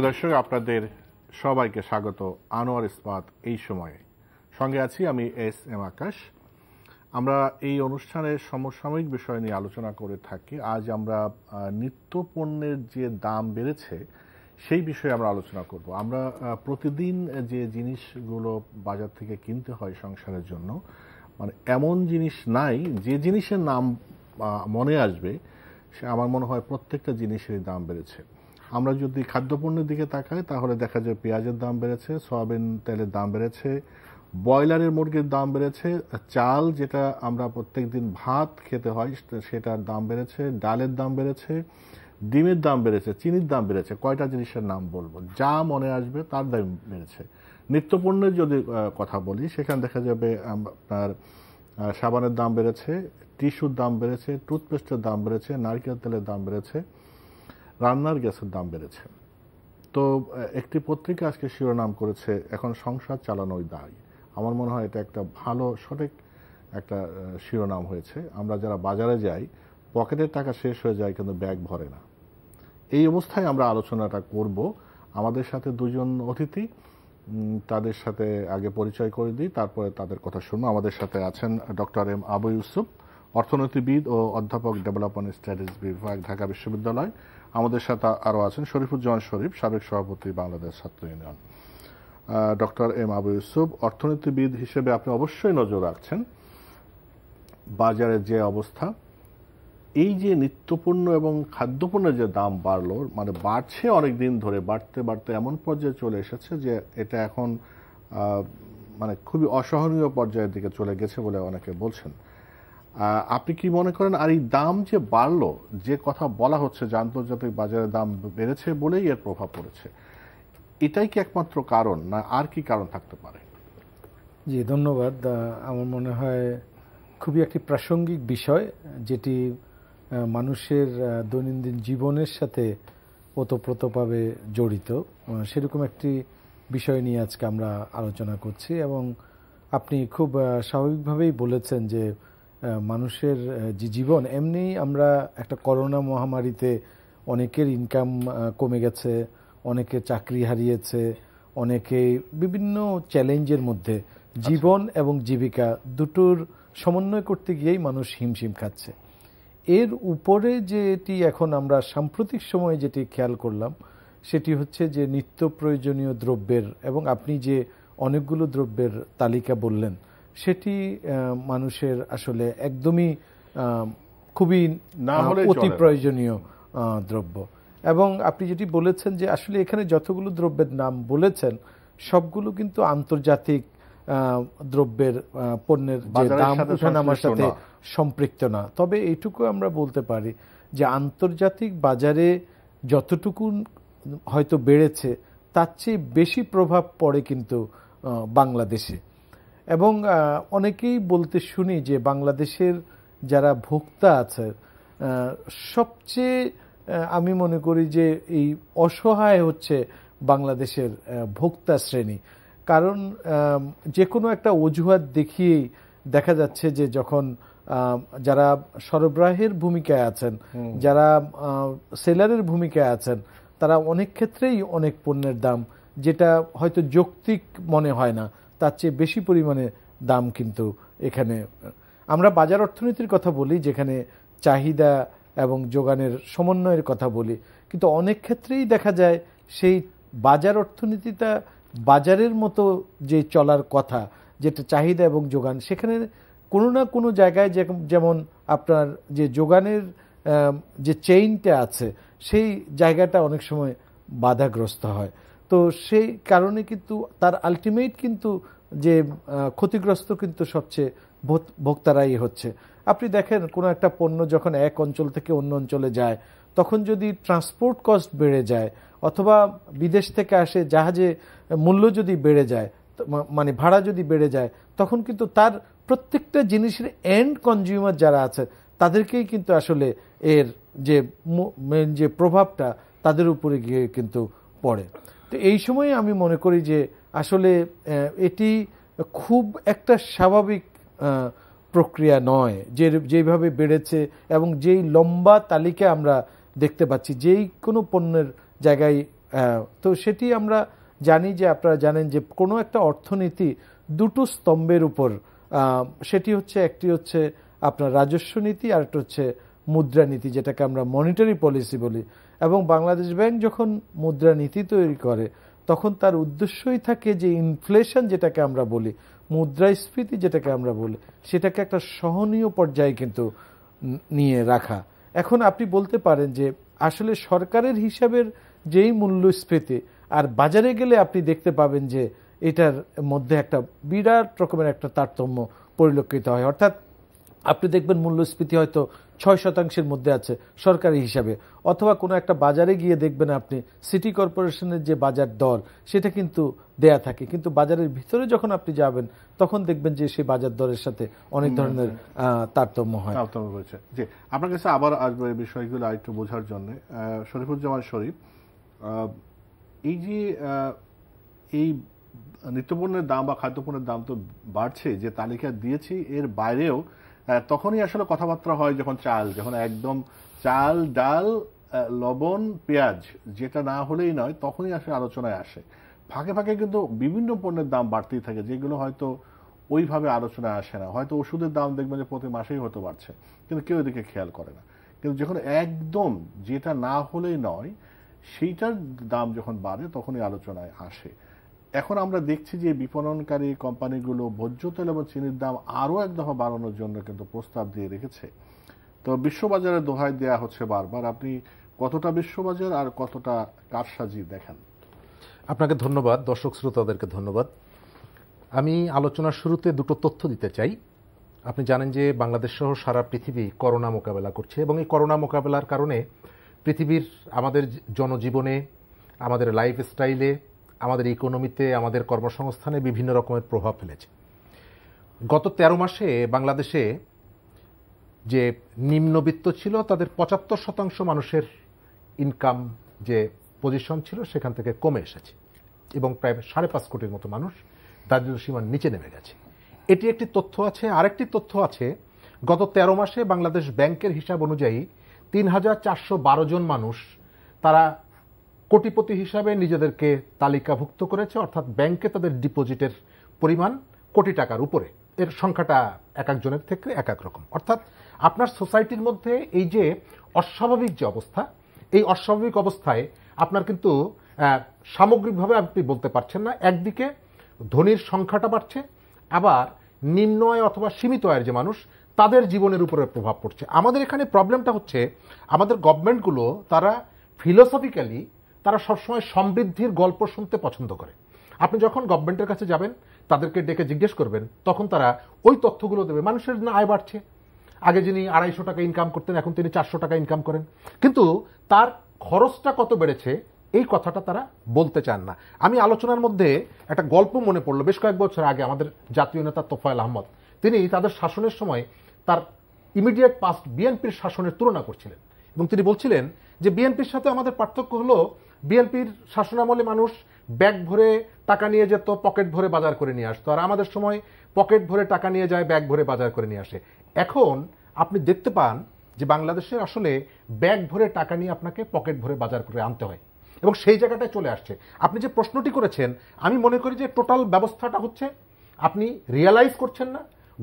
দর্শক, আপনাদের সবাইকে স্বাগত আনোয়ার ইস্পাত এই সময়ে। সঙ্গে আছি আমি এস এম আকাশ। আমরা এই অনুষ্ঠানে সমসাময়িক বিষয় নিয়ে আলোচনা করে থাকি। আজ আমরা নিত্যপণ্যের যে দাম বেড়েছে সেই বিষয়ে আমরা আলোচনা করব। আমরা প্রতিদিন যে জিনিসগুলো বাজার থেকে কিনতে হয় সংসারের জন্য, মানে এমন জিনিস নাই যে জিনিসের নাম মনে আসবে, সে আমার মনে হয় প্রত্যেকটা জিনিসেরই দাম বেড়েছে। আমরা যদি খাদ্যপণ্যের দিকে তাকাই তাহলে দেখা যায় পেঁয়াজের দাম বেড়েছে, সয়াবিন তেলের দাম বেড়েছে, ব্রয়লারের মুরগির দাম বেড়েছে, চাল যেটা আমরা প্রত্যেকদিন ভাত খেতে হয় সেটার দাম বেড়েছে, ডালের দাম বেড়েছে, ডিমের দাম বেড়েছে, চিনির দাম বেড়েছে। কয়টা জিনিসের নাম বলবো, যা মনে আসবে তার দাম বেড়েছে। নিত্যপণ্যের যদি কথা বলি সেখানে দেখা যাবে আপনার সাবানের দাম বেড়েছে, টিস্যুর দাম বেড়েছে, টুথপেস্টের দাম বেড়েছে, নারকেল তেলের দাম বেড়েছে, রান্নার গ্যাসের দাম বেড়েছে। তো একটি পত্রিকা আজকে শিরোনাম করেছে, এখন সংসার চালানোই দায়। আমার মনে হয় এটা একটা ভালো সঠিক একটা শিরোনাম হয়েছে। আমরা যারা বাজারে যাই পকেটের টাকা শেষ হয়ে যায় কিন্তু ব্যাগ ভরে না। এই অবস্থায় আমরা আলোচনাটা করব। আমাদের সাথে দুজন অতিথি, তাদের সাথে আগে পরিচয় করে দিই, তারপরে তাদের কথা শুনবো। আমাদের সাথে আছেন ডক্টর এম আবু ইউসুফ, অর্থনীতিবিদ ও অধ্যাপক ডেভেলপমেন্ট স্টাডিজ বিভাগ, ঢাকা বিশ্ববিদ্যালয়। আমাদের সাথে আরও আছেন শরীফুজ্জামান শরীফ, সাবেক সভাপতি Bangladesh Chhatra union. Doctor M Abu Yusuf, অর্থনীতিবিদ হিসেবে আপনি অবশ্যই নজর রাখছেন বাজারের যে অবস্থা। এই যে নিত্যপণ্য এবং খাদ্যপণ্যের যে দাম বাড়লো, মানে বাড়ছে অনেক দিন ধরে, বাড়তে বাড়তে এমন পর্যায়ে চলে এসেছে যে এটা এখন মানে খুবই অসহনীয় পর্যায়ের দিকে চলে গেছে বলে অনেকে বলছেন। আপনি কি মনে করেন, আর এই দাম যে বাড়লো, যে কথা বলা হচ্ছে যে আন্তর্জাতিক বাজারে দাম বেড়েছে বলেই এর প্রভাব পড়েছে, এটাই কি একমাত্র কারণ, না আর কি কারণ থাকতে পারে? জি, ধন্যবাদ। আমার মনে হয় খুবই একটি প্রাসঙ্গিক বিষয়, যেটি মানুষের দৈনন্দিন জীবনের সাথে ওতপ্রোতভাবে জড়িত। সেরকম একটি বিষয় নিয়ে আজকে আমরা আলোচনা করছি। এবং আপনি খুব স্বাভাবিকভাবেই বলেছেন যে মানুষের যে জীবন, এমনি আমরা একটা করোনা মহামারীতে অনেকের ইনকাম কমে গেছে, অনেকে চাকরি হারিয়েছে, অনেকে বিভিন্ন চ্যালেঞ্জের মধ্যে জীবন এবং জীবিকা দুটোর সমন্বয় করতে গিয়েই মানুষ হিমশিম খাচ্ছে। এর উপরে যেটি এখন আমরা সাম্প্রতিক সময়ে যেটি খেয়াল করলাম সেটি হচ্ছে যে নিত্য প্রয়োজনীয় দ্রব্যের, এবং আপনি যে অনেকগুলো দ্রব্যের তালিকা বললেন সেটি মানুষের আসলে একদমই খুবই অতি প্রয়োজনীয় দ্রব্য। এবং আপনি যেটি বলেছেন যে আসলে এখানে যতগুলো দ্রব্যের নাম বলেছেন সবগুলো কিন্তু আন্তর্জাতিক দ্রব্যের পণ্যের যে দাম ওঠানামার সাথে সম্পৃক্ত না। তবে এইটুকু আমরা বলতে পারি যে আন্তর্জাতিক বাজারে যতটুকু হয়তো বেড়েছে তার চেয়ে বেশি প্রভাব পড়ে কিন্তু বাংলাদেশে। এবং অনেকেই বলতে শুনি যে বাংলাদেশের যারা ভোক্তা আছে সবচেয়ে আমি মনে করি যে এই অসহায় হচ্ছে বাংলাদেশের ভোক্তা শ্রেণী। কারণ যে কোনো একটা অজুহাত দেখিয়েই দেখা যাচ্ছে যে যখন যারা সরবরাহের ভূমিকায় আছেন, যারা সেলারের ভূমিকায় আছেন, তারা অনেক ক্ষেত্রেই অনেক পণ্যের দাম, যেটা হয়তো যৌক্তিক মনে হয় না, তার চেয়ে বেশি পরিমাণে দাম কিন্তু এখানে। আমরা বাজার অর্থনীতির কথা বলি যেখানে চাহিদা এবং যোগানের সমন্বয়ের কথা বলি, কিন্তু অনেক ক্ষেত্রেই দেখা যায় সেই বাজার অর্থনীতিটা বাজারের মতো যে চলার কথা, যেটা চাহিদা এবং যোগান, সেখানে কোনো না কোনো জায়গায় যেমন আপনার যে যোগানের যে চেইনটা আছে সেই জায়গাটা অনেক সময় বাধাগ্রস্ত হয়। তো সেই কারণে কিন্তু তার আলটিমেট কিন্তু যে ক্ষতিগ্রস্ত কিন্তু সবচেয়ে ভোক্তারাই হচ্ছে। আপনি দেখেন কোনো একটা পণ্য যখন এক অঞ্চল থেকে অন্য অঞ্চলে যায়, তখন যদি ট্রান্সপোর্ট কস্ট বেড়ে যায় অথবা বিদেশ থেকে আসে জাহাজে মূল্য যদি বেড়ে যায়, মানে ভাড়া যদি বেড়ে যায়, তখন কিন্তু তার প্রত্যেকটা জিনিসের এন্ড কনজিউমার যারা আছে তাদেরকেই কিন্তু আসলে এর যে প্রভাবটা তাদের উপরে গিয়ে কিন্তু পড়ে। তো এই সময়ে আমি মনে করি যে আসলে এটি খুব একটা স্বাভাবিক প্রক্রিয়া নয়, যেভাবে বেড়েছে এবং যেই লম্বা তালিকা আমরা দেখতে পাচ্ছি, যেই কোনো পণ্যের জায়গায় তো সেটি আমরা জানি যে আপনারা জানেন যে কোনো একটা অর্থনীতি দুটো স্তম্ভের উপর, সেটি হচ্ছে একটি হচ্ছে আপনার রাজস্ব নীতি আর একটা হচ্ছে মুদ্রানীতি, যেটাকে আমরা মনিটারি পলিসি বলি। এবং বাংলাদেশ ব্যাংক যখন মুদ্রানীতি তৈরি করে তখন তার উদ্দেশ্যই থাকে যে ইনফ্লেশন যেটাকে আমরা বলি, মুদ্রাস্ফীতি যেটাকে আমরা বলি, সেটাকে একটা সহনীয় পর্যায়ে কিন্তু নিয়ে রাখা। এখন আপনি বলতে পারেন যে আসলে সরকারের হিসাবের যেই মূল্যস্ফীতি আর বাজারে গেলে আপনি দেখতে পাবেন যে এটার মধ্যে একটা বিরাট রকমের একটা তারতম্য পরিলক্ষিত হয়। অর্থাৎ আপনি দেখবেন মূল্যস্ফীতি হয়তো 6% মধ্যে আছে সরকারি হিসাবে, অথবা কোনো একটা বাজারে গিয়ে দেখবেন আপনি সিটি কর্পোরেশনের যে বাজার দর সেটা কিন্তু দেয়া থাকে, কিন্তু বাজারের ভিতরে যখন আপনি যাবেন তখন দেখবেন যে সেই বাজার দরের সাথে অনেক ধরনের তারতম্য হয়। জি, আপনার কাছে আবার আসবো এই বিষয়গুলো আরেকটু বোঝার জন্য। শরীফুজ্জামান শরীফ, এই যে এই নিত্যপণ্যের দাম বা খাদ্যপণ্যের দাম তো বাড়ছে, যে তালিকা দিয়েছি এর বাইরেও তখনই আসলে কথাবার্তা হয় যখন যখন একদম চাল, ডাল, লবণ, পেঁয়াজ যেটা না হলেই নয়, তখনই আসলে আলোচনায় আসে। ফাঁকে ফাঁকে কিন্তু বিভিন্ন পণ্যের দাম বাড়তেই থাকে, যেগুলো হয়তো ওইভাবে আলোচনায় আসে না। হয়তো ওষুধের দাম দেখবেন যে প্রতি মাসেই হয়তো বাড়ছে, কিন্তু কেউ এদিকে খেয়াল করে না। কিন্তু যখন একদম যেটা না হলেই নয় সেইটার দাম যখন বাড়ে তখনই আলোচনায় আসে। এখন আমরা দেখছি যে বিপণনকারী কোম্পানিগুলো ভোজ্য তেল এবং চিনির দাম আরও এক দফা বাড়ানোর জন্য কিন্তু প্রস্তাব দিয়ে রেখেছে। তো বিশ্ববাজারে দোহাই দেয়া হচ্ছে বারবার। আপনি কতটা বিশ্ববাজার আর কতটা কারসাজি দেখেন? আপনাকে ধন্যবাদ, দর্শক শ্রোতাদেরকে ধন্যবাদ। আমি আলোচনার শুরুতে দুটো তথ্য দিতে চাই। আপনি জানেন যে বাংলাদেশ সহ সারা পৃথিবী করোনা মোকাবেলা করছে, এবং এই করোনা মোকাবেলার কারণে পৃথিবীর আমাদের জনজীবনে, আমাদের লাইফস্টাইলে, আমাদের ইকোনমিতে, আমাদের কর্মসংস্থানে বিভিন্ন রকমের প্রভাব ফেলেছে। গত 13 মাসে বাংলাদেশে যে নিম্নবিত্ত ছিল তাদের 75% মানুষের ইনকাম যে পজিশন ছিল সেখান থেকে কমে এসেছে, এবং প্রায় 5.5 কোটির মতো মানুষ দারিদ্র্য সীমার নিচে নেমে গেছে। এটি একটি তথ্য আছে। আরেকটি তথ্য আছে, গত 13 মাসে বাংলাদেশ ব্যাংকের হিসাব অনুযায়ী 3,412 জন মানুষ তারা কোটিপতি হিসাবে নিজেদেরকে তালিকাভুক্ত করেছে, অর্থাৎ ব্যাংকে তাদের ডিপোজিটের পরিমাণ কোটি টাকার উপরে। এর সংখ্যাটা এক একজনের থেকে এক এক রকম। অর্থাৎ আপনার সোসাইটির মধ্যে এই যে অস্বাভাবিক যে অবস্থা, এই অস্বাভাবিক অবস্থায় আপনার কিন্তু সামগ্রিকভাবে আপনি বলতে পারছেন না, একদিকে ধনীর সংখ্যাটা বাড়ছে, আবার নিম্ন আয় অথবা সীমিত আয়ের যে মানুষ তাদের জীবনের উপরে প্রভাব পড়ছে। আমাদের এখানে প্রবলেমটা হচ্ছে আমাদের গভর্নমেন্টগুলো তারা ফিলোসফিক্যালি তারা সবসময় সমৃদ্ধির গল্প শুনতে পছন্দ করে। আপনি যখন গভর্নমেন্টের কাছে যাবেন, তাদেরকে ডেকে জিজ্ঞেস করবেন, তখন তারা ওই তথ্যগুলো দেবে। মানুষের না আয় বাড়ছে, আগে যিনি 250 টাকা ইনকাম করতেন এখন তিনি 400 টাকা ইনকাম করেন, কিন্তু তার খরচটা কত বেড়েছে এই কথাটা তারা বলতে চান না। আমি আলোচনার মধ্যে একটা গল্প মনে পড়লো, বেশ কয়েক বছর আগে আমাদের জাতীয় নেতা তোফায়েল আহমদ, তিনি তাদের শাসনের সময় তার ইমিডিয়েট পাস্ট বিএনপির শাসনের তুলনা করছিলেন, এবং তিনি বলছিলেন যে বিএনপির সাথে আমাদের পার্থক্য হলো বিএনপির শাসনামলে মানুষ ব্যাগ ভরে টাকা নিয়ে যেত, পকেট ভরে বাজার করে নিয়ে আসতো, আর আমাদের সময় পকেট ভরে টাকা নিয়ে যায়, ব্যাগ ভরে বাজার করে নিয়ে আসে। এখন আপনি দেখতে পান যে বাংলাদেশের আসলে ব্যাগ ভরে টাকা নিয়ে আপনাকে পকেট ভরে বাজার করে আনতে হয়, এবং সেই জায়গাটায় চলে আসছে। আপনি যে প্রশ্নটি করেছেন, আমি মনে করি যে টোটাল ব্যবস্থাটা হচ্ছে আপনি রিয়ালাইজ করছেন না,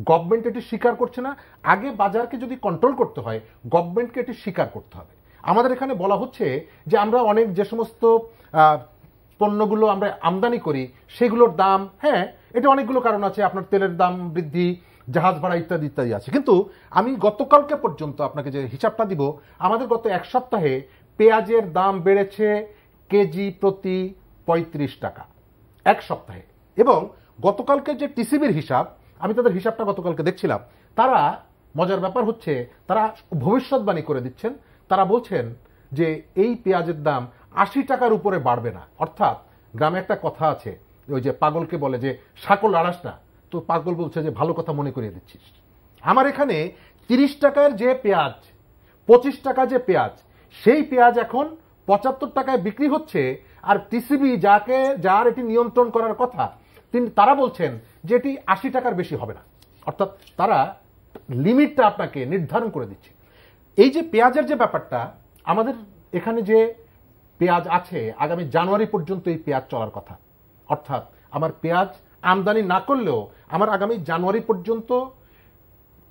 গভর্নমেন্ট এটি স্বীকার করছে না। আগে বাজারকে যদি কন্ট্রোল করতে হয় গভর্নমেন্টকে এটি স্বীকার করতে হবে। আমাদের এখানে বলা হচ্ছে যে আমরা অনেক যে সমস্ত পণ্যগুলো আমরা আমদানি করি সেগুলোর দাম, হ্যাঁ এটা অনেকগুলো কারণ আছে, আপনার তেলের দাম বৃদ্ধি, জাহাজ ভাড়া ইত্যাদি ইত্যাদি আছে, কিন্তু আমি গতকালকে পর্যন্ত আপনাকে যে হিসাবটা দিব, আমাদের গত এক সপ্তাহে পেঁয়াজের দাম বেড়েছে কেজি প্রতি 35 টাকা এক সপ্তাহে। এবং গতকালকে যে টিসিবির হিসাব, আমি তাদের হিসাবটা গতকালকে দেখছিলাম, তারা মজার ব্যাপার হচ্ছে তারা ভবিষ্যৎবাণী করে দিচ্ছেন। তারা বলছেন যে এই পেঁয়াজের দাম 80 টাকার উপরে বাড়বে না। অর্থাৎ গ্রামে একটা কথা আছে, ওই যে পাগলকে বলে যে শাকল আড়াস না, তো পাগল বলছে যে ভালো কথা মনে করিয়ে দিচ্ছিস। আমার এখানে 30 টাকার যে পেঁয়াজ, 25 টাকা যে পেঁয়াজ, সেই পেঁয়াজ এখন 75 টাকায় বিক্রি হচ্ছে, আর টিসিবি যার এটি নিয়ন্ত্রণ করার কথা তারা বলছেন যে এটি 80 টাকার বেশি হবে না। অর্থাৎ তারা লিমিটটা আপনাকে নির্ধারণ করে দিচ্ছে। এই যে পেঁয়াজের যে ব্যাপারটা, আমাদের এখানে যে পেঁয়াজ আছে, আগামী জানুয়ারি পর্যন্ত এই পেঁয়াজ চলার কথা। অর্থাৎ আমার পেঁয়াজ আমদানি না করলেও আমার আগামী জানুয়ারি পর্যন্ত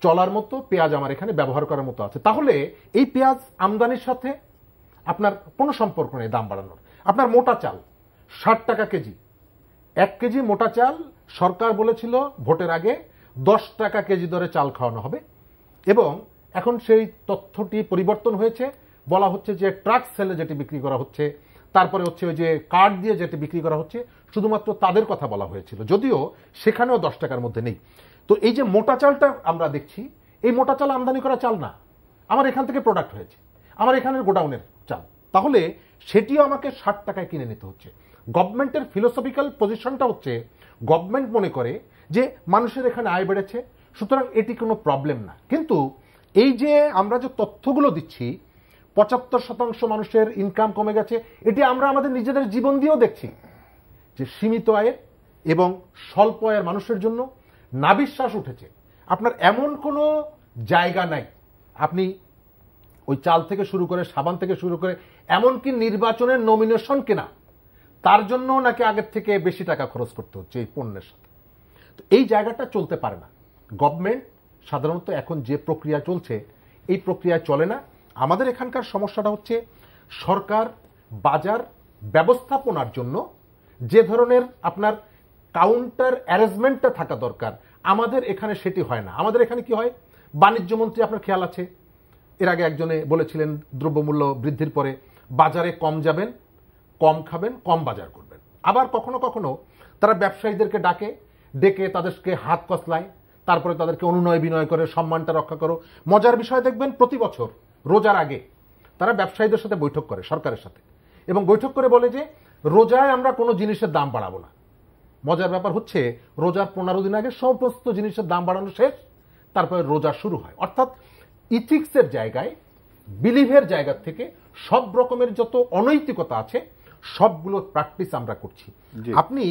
চলার মতো পেঁয়াজ আমার এখানে ব্যবহার করার মতো আছে। তাহলে এই পেঁয়াজ আমদানির সাথে আপনার কোনো সম্পর্ক নেই দাম বাড়ানোর। আপনার মোটা চাল 60 টাকা কেজি, 1 কেজি মোটা চাল সরকার বলেছিল ভোটের আগে 10 টাকা কেজি দরে চাল খাওয়ানো হবে, এবং এখন সেই তথ্যটি পরিবর্তন হয়েছে। বলা হচ্ছে যে ট্রাক সেলে যেটি বিক্রি করা হচ্ছে, তারপরে হচ্ছে ওই যে কার্ড দিয়ে যেটি বিক্রি করা হচ্ছে, শুধুমাত্র তাদের কথা বলা হয়েছিল, যদিও সেখানেও 10 টাকার মধ্যে নেই। তো এই যে মোটা চালটা আমরা দেখছি, এই মোটা চাল আমদানি করা চাল না, আমার এখান থেকে প্রোডাক্ট হয়েছে, আমার এখানের গোডাউনের চাল, তাহলে সেটিও আমাকে 60 টাকায় কিনে নিতে হচ্ছে। গভর্নমেন্টের ফিলোসফিক্যাল পজিশনটা হচ্ছে, গভর্নমেন্ট মনে করে যে মানুষের এখানে আয় বেড়েছে, সুতরাং এটি কোনো প্রবলেম না। কিন্তু এই যে আমরা যে তথ্যগুলো দিচ্ছি, 75% মানুষের ইনকাম কমে গেছে, এটি আমরা আমাদের নিজেদের জীবন দিয়েও দেখছি যে সীমিত আয়ের এবং স্বল্প আয়ের মানুষের জন্য নাবিশ্বাস উঠেছে। আপনার এমন কোনো জায়গা নাই, আপনি ওই চাল থেকে শুরু করে, সাবান থেকে শুরু করে, এমনকি নির্বাচনের নমিনেশন কেনা, তার জন্য নাকি আগের থেকে বেশি টাকা খরচ করতে হচ্ছে এই পণ্যের সাথে। তো এই জায়গাটা চলতে পারে না। গভর্নমেন্ট সাধারণত এখন যে প্রক্রিয়া চলছে, এই প্রক্রিয়ায় চলে না। আমাদের এখানকার সমস্যাটা হচ্ছে, সরকার বাজার ব্যবস্থাপনার জন্য যে ধরনের আপনার কাউন্টার অ্যারেঞ্জমেন্টটা থাকা দরকার, আমাদের এখানে সেটি হয় না। আমাদের এখানে কি হয়, বাণিজ্য মন্ত্রী, আপনার খেয়াল আছে এর আগে একজনে বলেছিলেন দ্রব্যমূল্য বৃদ্ধির পরে বাজারে কম যাবেন, কম খাবেন, কম বাজার করবেন। আবার কখনো কখনো তারা ব্যবসায়ীদেরকে ডেকে তাদেরকে হাত কসলায়, তারপরে তাদেরকে অনুনয় বিনয় করে সম্মানটা রক্ষা করো। মজার বিষয় দেখবেন, প্রতি বছর রোজার আগে তারা ব্যবসায়ীদের সাথে বৈঠক করে, সরকারের সাথে, এবং বৈঠক করে বলে যে রোজায় আমরা কোনো জিনিসের দাম বাড়াবো না। মজার ব্যাপার হচ্ছে, রোজার 15 দিন আগে সমস্ত জিনিসের দাম বাড়ানো শেষ, তারপরে রোজা শুরু হয়। অর্থাৎ ইথিক্সের জায়গায়, বিলিভের জায়গা থেকে সব রকমের যত অনৈতিকতা আছে সবগুলো প্র্যাকটিস আমরা করছি। আপনি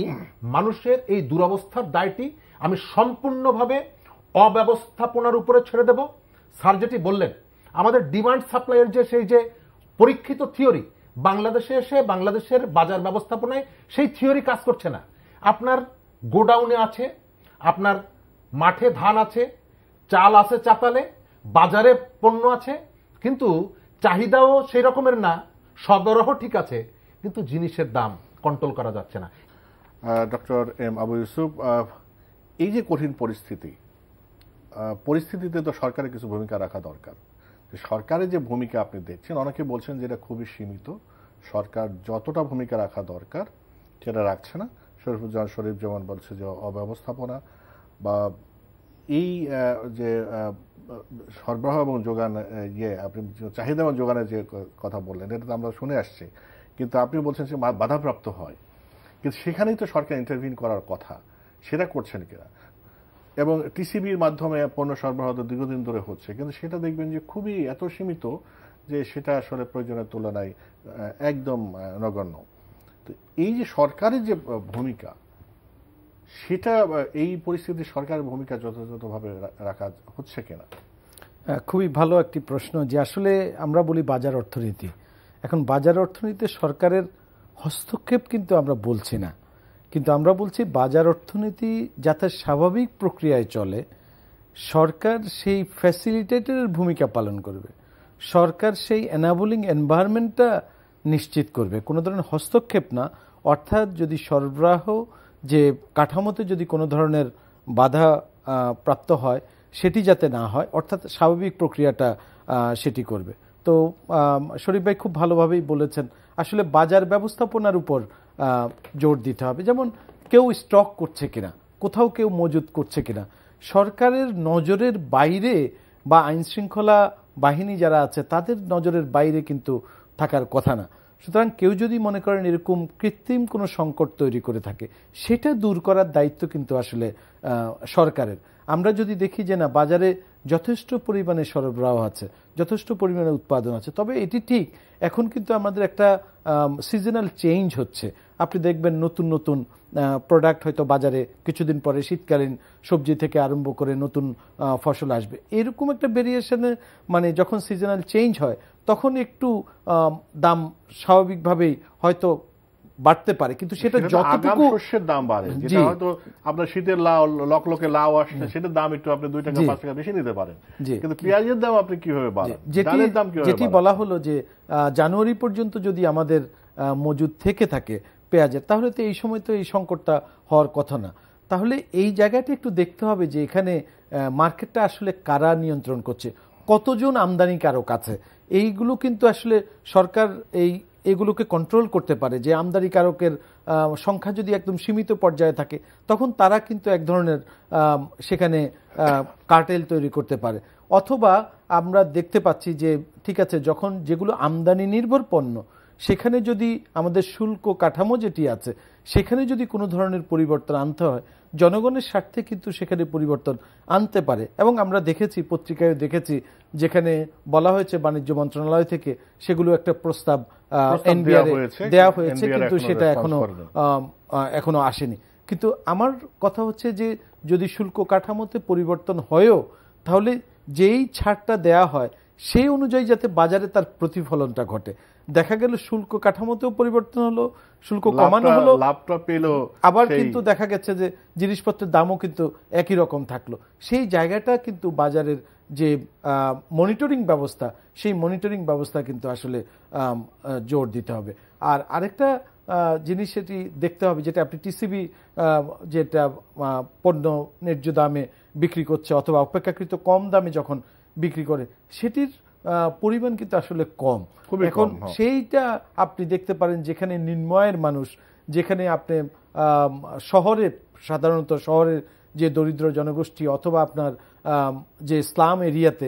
মানুষের এই দুরবস্থার দায়টি আমি সম্পূর্ণভাবে অব্যবস্থাপনার উপরে ছেড়ে দেব। স্যার যেটি বললেন, আমাদের ডিমান্ড সাপ্লাইয়ের যে সেই যে পরীক্ষিত থিওরি, বাংলাদেশে এসে বাংলাদেশের বাজার ব্যবস্থাপনায় সেই থিওরি কাজ করছে না। আপনার গোডাউনে আছে, আপনার মাঠে ধান আছে, চাল আছে চাতালে, বাজারে পণ্য আছে, কিন্তু চাহিদাও সেই রকমের না, সরবরাহ ঠিক আছে, কিন্তু জিনিসের দাম কন্ট্রোল করা যাচ্ছে না। ডক্টর এম আবু ইউসুফ, এই যে কঠিন পরিস্থিতিতে তো সরকারের কিছু ভূমিকা রাখা দরকার। সরকারের যে ভূমিকা আপনি দেখছেন, অনেকে বলছেন যে এটা খুবই সীমিত, সরকার যতটা ভূমিকা রাখা দরকার সেটা রাখছে না। শরীফ যেমন বলছে যে অব্যবস্থাপনা বা এই যে সরবরাহ এবং যোগান, আপনি চাহিদা এবং যোগানের যে কথা বললেন, এটা তো আমরা শুনে আসছি, কিন্তু আপনি বলছেন যে বাধাপ্রাপ্ত হয়, কিন্তু সেখানেই তো সরকার ইন্টারভিন করার কথা, সেটা করছেন কিনা। এবং টিসিবির মাধ্যমে পণ্য সরবরাহ দীর্ঘদিন ধরে হচ্ছে, কিন্তু সেটা দেখবেন যে খুবই এত সীমিত যে সেটা আসলে প্রয়োজনের তুলনায় একদম নগণ্য। তো এই যে সরকারের যে ভূমিকা, সেটা এই পরিস্থিতিতে সরকারের ভূমিকা যথাযথভাবে রাখা হচ্ছে কিনা? খুবই ভালো একটি প্রশ্ন। যে আসলে আমরা বলি বাজার অর্থনীতি, এখন বাজার অর্থনীতিতে সরকারের হস্তক্ষেপ কিন্তু আমরা বলছি না, কিন্তু আমরা বলছি বাজার অর্থনীতি যাতে স্বাভাবিক প্রক্রিয়ায় চলে, সরকার সেই ফ্যাসিলিটেটরের ভূমিকা পালন করবে, সরকার সেই এনাবলিং এনভায়রনমেন্টটা নিশ্চিত করবে, কোনো ধরনের হস্তক্ষেপ না। অর্থাৎ যদি সরবরাহ যে কাঠামোতে যদি কোনো ধরনের বাধা প্রাপ্ত হয়, সেটি যাতে না হয়, অর্থাৎ স্বাভাবিক প্রক্রিয়াটা সেটি করবে। তো শরীফ ভাই খুব ভালোভাবেই বলেছেন, আসলে বাজার ব্যবস্থাপনার উপর জোর দিতে হবে। যেমন কেউ স্টক করছে কিনা, কোথাও কেউ মজুত করছে কিনা, সরকারের নজরের বাইরে বা আইনশৃঙ্খলা বাহিনী যারা আছে তাদের নজরের বাইরে কিন্তু থাকার কথা না। সুতরাং কেউ যদি মনে করেন এরকম কৃত্রিম কোনো সংকট তৈরি করে থাকে, সেটা দূর করার দায়িত্ব কিন্তু আসলে সরকারের। আমরা যদি দেখি যে না, বাজারে যথেষ্ট পরিমাণে সরবরাহ আছে, যথেষ্ট পরিমাণে উৎপাদন আছে। তবে এটি ঠিক, এখন কিন্তু আমাদের একটা সিজনাল চেঞ্জ হচ্ছে। আপনি দেখবেন নতুন নতুন প্রোডাক্ট হয়তো বাজারে কিছুদিন পরে শীতকালীন সবজি থেকে আরম্ভ করে নতুন ফসল আসবে। এরকম একটা ভেরিয়েশনে মানে যখন সিজনাল চেঞ্জ হয় তখন একটু দাম স্বাভাবিকভাবেই হয়তো বাড়তে পারে, কিন্তু সেটা যতটুকু শস্যের দাম বাড়ে, যেটা হয়তো আপনার শীতের লাউ লকলকে লাউ আসছে সেটার দাম একটু আপনি 2 টাকা 5 টাকা বেশি নিতে পারেন, কিন্তু পেঁয়াজের দাম আপনি কিভাবে বাড়ান? যেটি বলা হলো যে জানুয়ারি পর্যন্ত যদি আমাদের মজুদ থেকে থাকে পেঁয়াজের, তাহলে তো এই সময় তো এই সংকটটা হওয়ার কথা না। তাহলে এই জায়গাটা একটু দেখতে হবে যে এখানে মার্কেটটা আসলে কারা নিয়ন্ত্রণ করছে, কতজন আমদানিকারক আছে। এইগুলো কিন্তু আসলে সরকার এগুলোকে কন্ট্রোল করতে পারে, যে আমদানিকারকের সংখ্যা যদি একদম সীমিত পর্যায়ে থাকে তখন তারা কিন্তু এক ধরনের সেখানে কার্টেল তৈরি করতে পারে। অথবা আমরা দেখতে পাচ্ছি যে ঠিক আছে, যখন যেগুলো আমদানি নির্ভর পণ্য সেখানে যদি আমাদের শুল্ক কাঠামো যেটি আছে সেখানে যদি কোনো ধরনের পরিবর্তন আনতে হয়, জনগণের স্বার্থে কিন্তু সেখানে পরিবর্তন আনতে পারে। এবং আমরা দেখেছি, পত্রিকায় দেখেছি, যেখানে বলা হয়েছে বাণিজ্য মন্ত্রণালয় থেকে সেগুলো একটা প্রস্তাব এনবিআর দেওয়া হয়েছে, কিন্তু সেটা এখনো আসেনি। কিন্তু আমার কথা হচ্ছে যে যদি শুল্ক কাঠামোতে পরিবর্তন হয়ও, তাহলে যেই ছাড়টা দেয়া হয় সেই অনুযায়ী যাতে বাজারে তার প্রতিফলনটা ঘটে। দেখা গেল শুল্ক কাঠামোতেও পরিবর্তন হলো, শুল্ক কমানো হলো, লাভটা পেল, আবার কিন্তু দেখা গেছে যে জিনিসপত্রের দামও কিন্তু একই রকম থাকলো। সেই জায়গাটা কিন্তু বাজারের যে মনিটরিং ব্যবস্থা, সেই মনিটরিং ব্যবস্থা কিন্তু আসলে জোর দিতে হবে। আর আরেকটা জিনিস সেটি দেখতে হবে, যেটা আপনি টিসিবি যেটা পণ্য ন্যায্য দামে বিক্রি করছে অথবা অপেক্ষাকৃত কম দামে যখন বিক্রি করে, সেটির পরিমাণ কিন্তু আসলে কম। এখন সেইটা আপনি দেখতে পারেন যেখানে নিম্নআয়ের মানুষ, যেখানে আপনি শহরে সাধারণত শহরের যে দরিদ্র জনগোষ্ঠী অথবা আপনার যে স্লাম এরিয়াতে,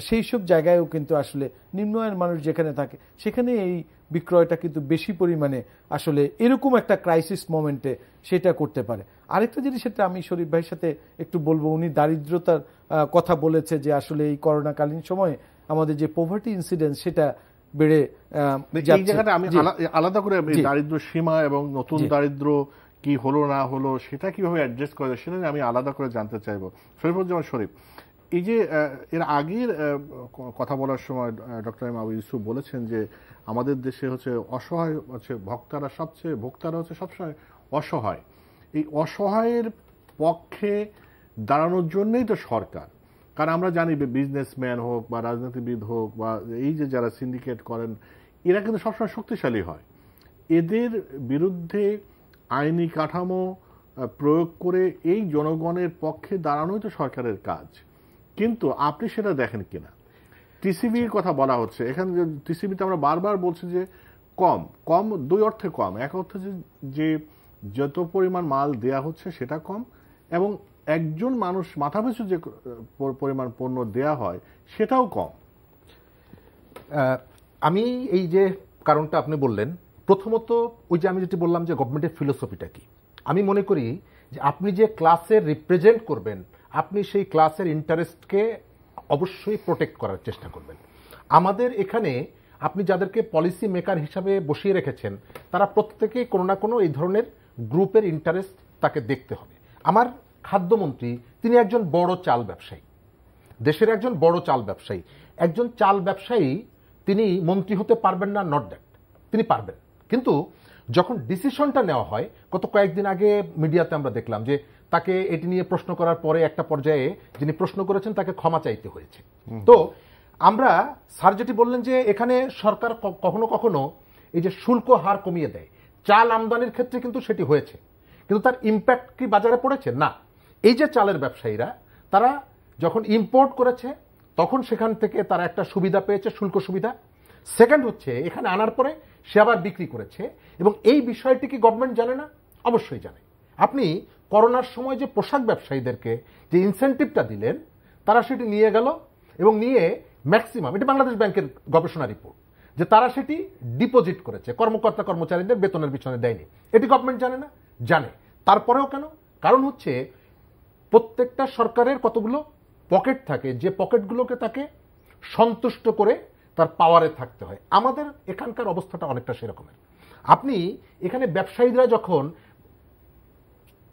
সেই সব জায়গায়ও কিন্তু আসলে নিম্নআয়ের মানুষ যেখানে থাকে সেখানে এই বিক্রয়টা কিন্তু বেশি পরিমাণে আসলে এরকম একটা ক্রাইসিস মোমেন্টে সেটা করতে পারে। আরেকটা জিনিস, সেটা আমি শরীফ ভাইয়ের সাথে একটু বলবো, উনি দারিদ্রতার কথা বলেছে যে আসলে এই করোনাকালীন সময়ে আমাদের যে পভার্টি ইনসিডেন্স সেটা বেড়ে এই জায়গাটা আমি আলাদা করে দারিদ্র সীমা এবং নতুন দারিদ্র কি হলো না হলো সেটা কিভাবে অ্যাডজাস্ট করে সেটা আমি আলাদা করে জানতে চাইবো। শরীফুজ্জামান শরীফ, এই যে এর আগের কথা বলার সময় ডক্টর এম আবু ইউসুফ বলেছেন যে আমাদের দেশে হচ্ছে অসহায় হচ্ছে ভোক্তারা হচ্ছে সবসময় অসহায়। এই অসহায়ের পক্ষে দাঁড়ানোর জন্যই তো সরকার, কারণ আমরা জানি বিজনেসম্যান হোক বা রাজনীতিবিদ হোক বা এই যে যারা সিন্ডিকেট করেন এরা কিন্তু সবসময় শক্তিশালী হয়। এদের বিরুদ্ধে আইনি কাঠামো প্রয়োগ করে এই জনগণের পক্ষে দাঁড়ানোই তো সরকারের কাজ, কিন্তু আপনি সেটা দেখেন কিনা। টিসিবির কথা বলা হচ্ছে এখানে, টিসিবিতে আমরা বারবার বলছি যে কম 2 অর্থে কম। এক অর্থে যে যত পরিমাণ মাল দেয়া হচ্ছে সেটা কম, এবং একজন মানুষ মাথাপিছু যে পরিমাণ পণ্য দেয়া হয় সেটাও কম। আমি এই যে কারণটা আপনি বললেন, প্রথমত ওই যে আমি যেটি বললাম যে গভর্নমেন্টের ফিলোসফিটা কি, আমি মনে করি যে আপনি যে ক্লাসের রিপ্রেজেন্ট করবেন আপনি সেই ক্লাসের ইন্টারেস্টকে অবশ্যই প্রোটেক্ট করার চেষ্টা করবেন। আমাদের এখানে আপনি যাদেরকে পলিসি মেকার হিসাবে বসিয়ে রেখেছেন তারা প্রত্যেকেই কোনো না কোনো এই ধরনের গ্রুপের ইন্টারেস্ট তাকে দেখতে হবে। আমার খাদ্যমন্ত্রী তিনি একজন বড় চাল ব্যবসায়ী, দেশের একজন বড় চাল ব্যবসায়ী। একজন চাল ব্যবসায়ী তিনি মন্ত্রী হতে পারবেন না, নট দ্যাট, তিনি পারবেন। কিন্তু যখন ডিসিশনটা নেওয়া হয়, গত কয়েকদিন আগে মিডিয়াতে আমরা দেখলাম যে তাকে এটি নিয়ে প্রশ্ন করার পরে একটা পর্যায়ে যিনি প্রশ্ন করেছেন তাকে ক্ষমা চাইতে হয়েছে। তো আমরা স্যার যেটি বললেন যে এখানে সরকার কখনো কখনো এই যে শুল্ক হার কমিয়ে দেয়, চাল আমদানির ক্ষেত্রে কিন্তু সেটি হয়েছে, কিন্তু তার ইম্প্যাক্ট কি বাজারে পড়েছে? না। এই যে চালের ব্যবসায়ীরা তারা যখন ইম্পোর্ট করেছে তখন সেখান থেকে তারা একটা সুবিধা পেয়েছে, শুল্ক সুবিধা। সেকেন্ড হচ্ছে এখানে আনার পরে সে আবার বিক্রি করেছে, এবং এই বিষয়টি কি গভর্নমেন্ট জানে না? অবশ্যই জানে। আপনি করোনার সময় যে পোশাক ব্যবসায়ীদেরকে যে ইনসেন্টিভটা দিলেন তারা সেটি নিয়ে গেল এবং নিয়ে ম্যাক্সিমাম, এটা বাংলাদেশ ব্যাংকের গবেষণা রিপোর্ট, যে তারা সেটি ডিপোজিট করেছে, কর্মকর্তা কর্মচারীদের বেতনের পিছনে দেয়নি। এটি গভর্নমেন্ট জানে না? জানে। তারপরেও কেন? কারণ হচ্ছে প্রত্যেকটা সরকারের কতগুলো পকেট থাকে, যে পকেটগুলোকে তাকে সন্তুষ্ট করে তার পাওয়ারে থাকতে হয়। আমাদের এখানকার অবস্থাটা অনেকটা সেরকমের। আপনি এখানে ব্যবসায়ীরা যখন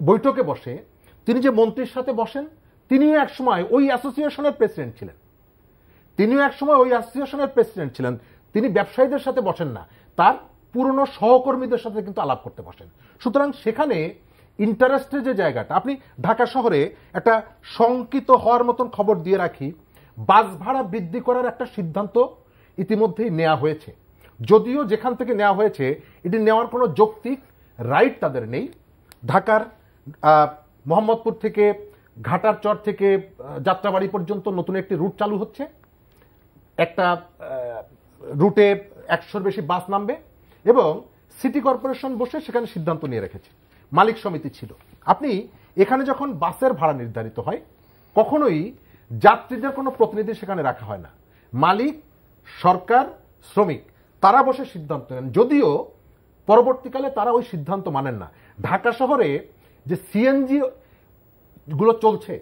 বৈঠকে বসে, তিনি যে মন্ত্রীর সাথে বসেন, তিনিও একসময় ওই অ্যাসোসিয়েশনের প্রেসিডেন্ট ছিলেন। তিনি ব্যবসায়ীদের সাথে বসেন না, তার পুরনো সহকর্মীদের সাথে কিন্তু আলাপ করতে বসেন। সুতরাং সেখানে ইন্টারেস্টের যে জায়গাটা, আপনি ঢাকা শহরে একটা শঙ্কিত হওয়ার মতন খবর দিয়ে রাখি, বাস ভাড়া বৃদ্ধি করার একটা সিদ্ধান্ত ইতিমধ্যেই নেওয়া হয়েছে। যদিও যেখান থেকে নেওয়া হয়েছে এটি নেওয়ার কোনো যৌক্তিক রাইট তাদের নেই। ঢাকার মোহাম্মদপুর থেকে ঘাটার চর থেকে যাত্রাবাড়ি পর্যন্ত নতুন একটি রুট চালু হচ্ছে। একটা রুটে 100-র বেশি বাস নামবে এবং সিটি কর্পোরেশন বসে সেখানে সিদ্ধান্ত নিয়ে রেখেছে, মালিক সমিতি ছিল। আপনি এখানে যখন বাসের ভাড়া নির্ধারিত হয়, কখনোই যাত্রীদের কোনো প্রতিনিধি সেখানে রাখা হয় না। মালিক, সরকার, শ্রমিক তারা বসে সিদ্ধান্ত নেন, যদিও পরবর্তীকালে তারা ওই সিদ্ধান্ত মানেন না। ঢাকা শহরে যে সিএনজি গুলো চলছে,